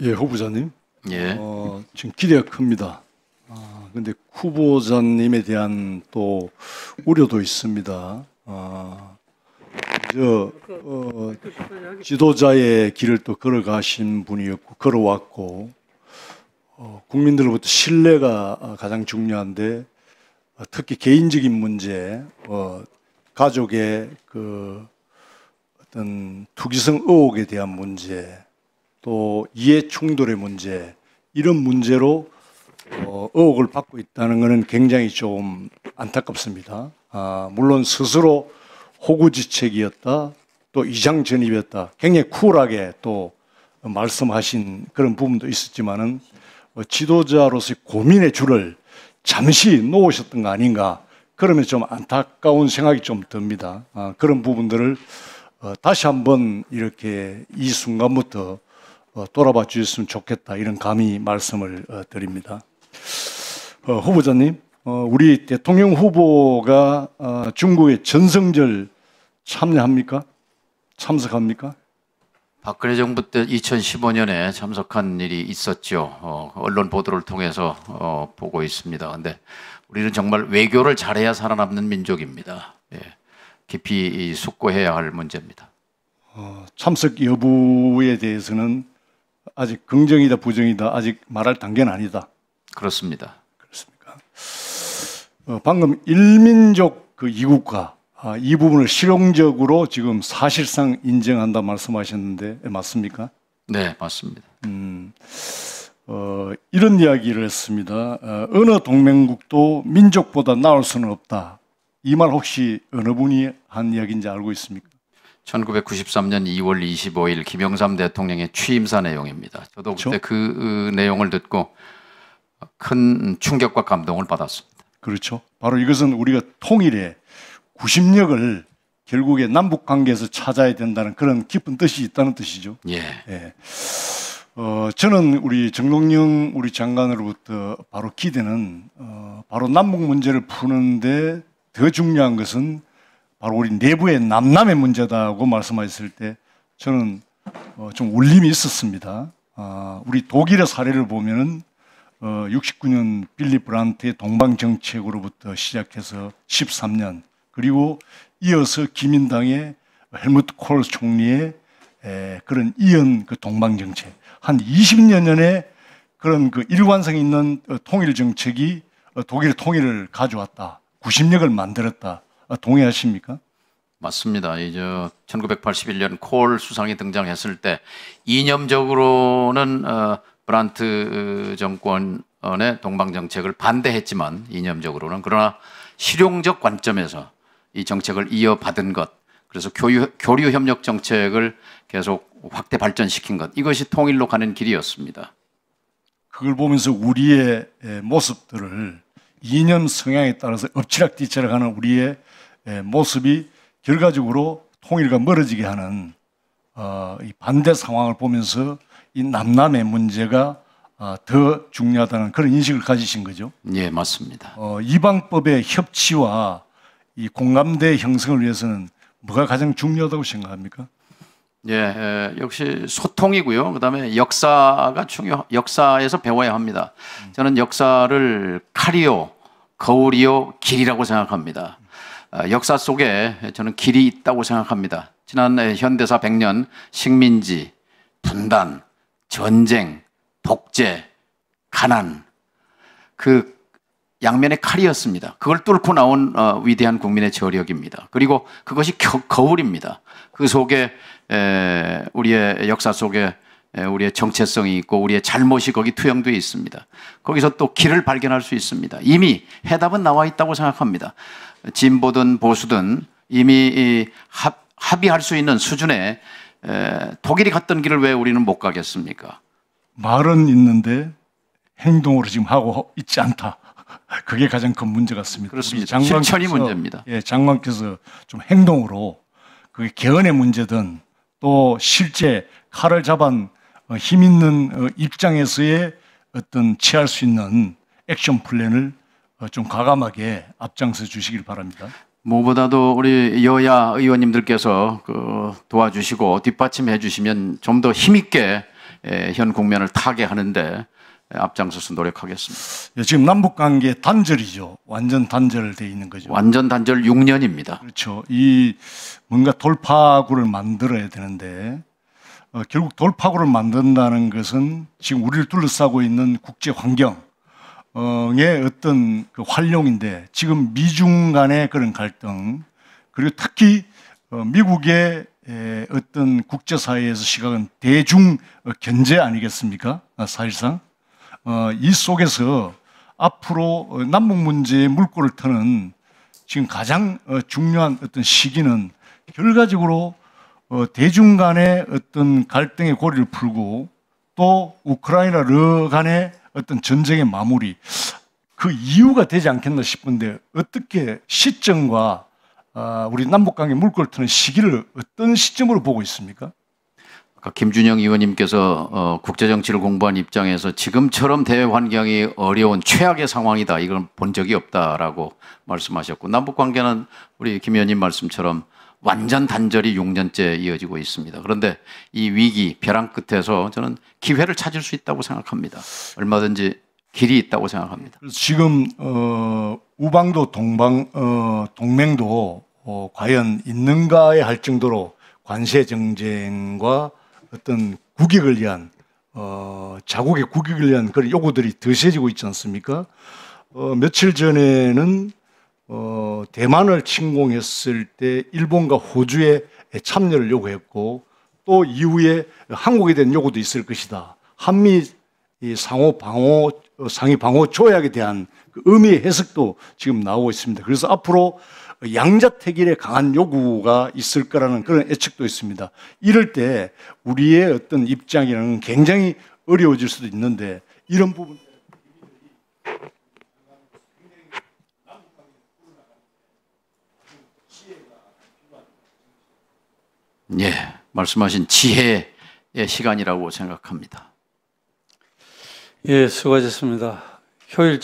예, 후보자님. 예. 지금 기대가 큽니다. 근데 후보자님에 대한 또 우려도 있습니다. 지도자의 길을 또 걸어가신 분이었고, 걸어왔고, 국민들로부터 신뢰가 가장 중요한데, 특히 개인적인 문제, 가족의 그 어떤 투기성 의혹에 대한 문제, 또 이해 충돌의 문제, 이런 문제로 의혹을 받고 있다는 것은 굉장히 좀 안타깝습니다. 물론 스스로 호구지책이었다, 또 이장전입이었다, 굉장히 쿨하게 또 말씀하신 그런 부분도 있었지만은 지도자로서의 고민의 줄을 잠시 놓으셨던 거 아닌가, 그러면 좀 안타까운 생각이 좀 듭니다. 그런 부분들을 다시 한번 이렇게 이 순간부터 돌아봐 주셨으면 좋겠다, 이런 감히 말씀을 드립니다. 후보자님, 우리 대통령 후보가 중국의 전성절 참여합니까? 참석합니까? 박근혜 정부 때 2015년에 참석한 일이 있었죠. 언론 보도를 통해서 보고 있습니다. 근데 우리는 정말 외교를 잘해야 살아남는 민족입니다. 예. 깊이 숙고해야 할 문제입니다. 참석 여부에 대해서는 아직 긍정이다 부정이다 아직 말할 단계는 아니다. 그렇습니다. 그렇습니까? 방금 일민족 그 이국화, 이 부분을 실용적으로 지금 사실상 인정한다 말씀하셨는데 맞습니까? 네, 맞습니다. 이런 이야기를 했습니다. 어느 동맹국도 민족보다 나을 수는 없다. 이 말 혹시 어느 분이 한 이야기인지 알고 있습니까? 1993년 2월 25일 김영삼 대통령의 취임사 내용입니다. 저도 그때 그렇죠? 그 내용을 듣고 큰 충격과 감동을 받았습니다. 그렇죠. 바로 이것은 우리가 통일의 구심력을 결국에 남북 관계에서 찾아야 된다는 그런 깊은 뜻이 있다는 뜻이죠. 예. 예. 저는 우리 정동영 우리 장관으로부터 바로 기대는 바로 남북 문제를 푸는데 더 중요한 것은 바로 우리 내부의 남남의 문제다고 말씀하셨을 때 저는 좀 울림이 있었습니다. 우리 독일의 사례를 보면은 69년 빌리 브란트의 동방정책으로부터 시작해서 13년, 그리고 이어서 기민당의 헬무트 콜 총리의 그런 이은 그 동방정책, 한 20년의 그런 그 일관성 있는 통일 정책이 독일의 통일을 가져왔다, 구심력을 만들었다. 동의하십니까? 맞습니다. 이제 1981년 콜 수상이 등장했을 때 이념적으로는 브란트 정권의 동방 정책을 반대했지만 이념적으로는, 그러나 실용적 관점에서 이 정책을 이어받은 것, 그래서 교류 협력 정책을 계속 확대 발전시킨 것, 이것이 통일로 가는 길이었습니다. 그걸 보면서 우리의 모습들을 이념 성향에 따라서 엎치락뒤치락하는 우리의 모습이 결과적으로 통일과 멀어지게 하는 이 반대 상황을 보면서 이 남남의 문제가 더 중요하다는 그런 인식을 가지신 거죠. 예, 맞습니다. 이방법의 협치와 이 공감대 형성을 위해서는 뭐가 가장 중요하다고 생각합니까? 예, 역시 소통이고요. 그다음에 역사가 역사에서 배워야 합니다. 저는 역사를 칼이요, 거울이요, 길이라고 생각합니다. 역사 속에 저는 길이 있다고 생각합니다. 지난 현대사 100년 식민지, 분단, 전쟁, 독재, 가난, 그 양면의 칼이었습니다. 그걸 뚫고 나온 위대한 국민의 저력입니다. 그리고 그것이 거울입니다. 그 속에 우리의 역사 속에 우리의 정체성이 있고 우리의 잘못이 거기 투영되어 있습니다. 거기서 또 길을 발견할 수 있습니다. 이미 해답은 나와 있다고 생각합니다. 진보든 보수든 이미 합의할 수 있는 수준의 독일이 갔던 길을 왜 우리는 못 가겠습니까? 말은 있는데 행동으로 지금 하고 있지 않다. 그게 가장 큰 문제 같습니다. 그렇습니다. 실천이 문제입니다. 예, 장관께서 좀 행동으로, 그게 개헌의 문제든 또 실제 칼을 잡은 힘 있는 입장에서의 어떤 취할 수 있는 액션 플랜을 좀 과감하게 앞장서 주시길 바랍니다. 무엇보다도 우리 여야 의원님들께서 도와주시고 뒷받침해 주시면 좀 더 힘있게 현 국면을 타개하는데 앞장서서 노력하겠습니다. 예, 지금 남북 관계 단절이죠. 완전 단절돼 있는 거죠. 완전 단절 6년입니다. 그렇죠. 이 뭔가 돌파구를 만들어야 되는데 결국 돌파구를 만든다는 것은 지금 우리를 둘러싸고 있는 국제 환경의 어떤 그 활용인데 지금 미중 간의 그런 갈등 그리고 특히 미국의 어떤 국제사회에서 시각은 대중 견제 아니겠습니까? 사실상 이 속에서 앞으로 남북 문제의 물꼬를 트는 지금 가장 중요한 어떤 시기는 결과적으로 대중 간의 어떤 갈등의 고리를 풀고 또 우크라이나 러 간의 어떤 전쟁의 마무리 그 이유가 되지 않겠나 싶은데 어떻게 시점과 우리 남북관계 물꼬를 트는 시기를 어떤 시점으로 보고 있습니까? 아까 김준영 의원님께서 국제정치를 공부한 입장에서 지금처럼 대외 환경이 어려운 최악의 상황이다. 이걸 본 적이 없다라고 말씀하셨고 남북관계는 우리 김 의원님 말씀처럼 완전 단절이 6년째 이어지고 있습니다. 그런데 이 위기, 벼랑 끝에서 저는 기회를 찾을 수 있다고 생각합니다. 얼마든지 길이 있다고 생각합니다. 지금 우방도 동맹도 과연 있는가에 할 정도로 관세 정쟁과 어떤 국익을 위한 자국의 국익을 위한 그런 요구들이 더 세지고 있지 않습니까? 며칠 전에는 대만을 침공했을 때 일본과 호주의 참여를 요구했고 또 이후에 한국에 대한 요구도 있을 것이다. 한미 상위 방호 조약에 대한 그 의미의 해석도 지금 나오고 있습니다. 그래서 앞으로 양자택일에 강한 요구가 있을 거라는 그런 예측도 있습니다. 이럴 때 우리의 어떤 입장이라는 굉장히 어려워질 수도 있는데 이런 부분 예, 말씀하신 지혜의 시간이라고 생각합니다. 예, 수고하셨습니다. 효율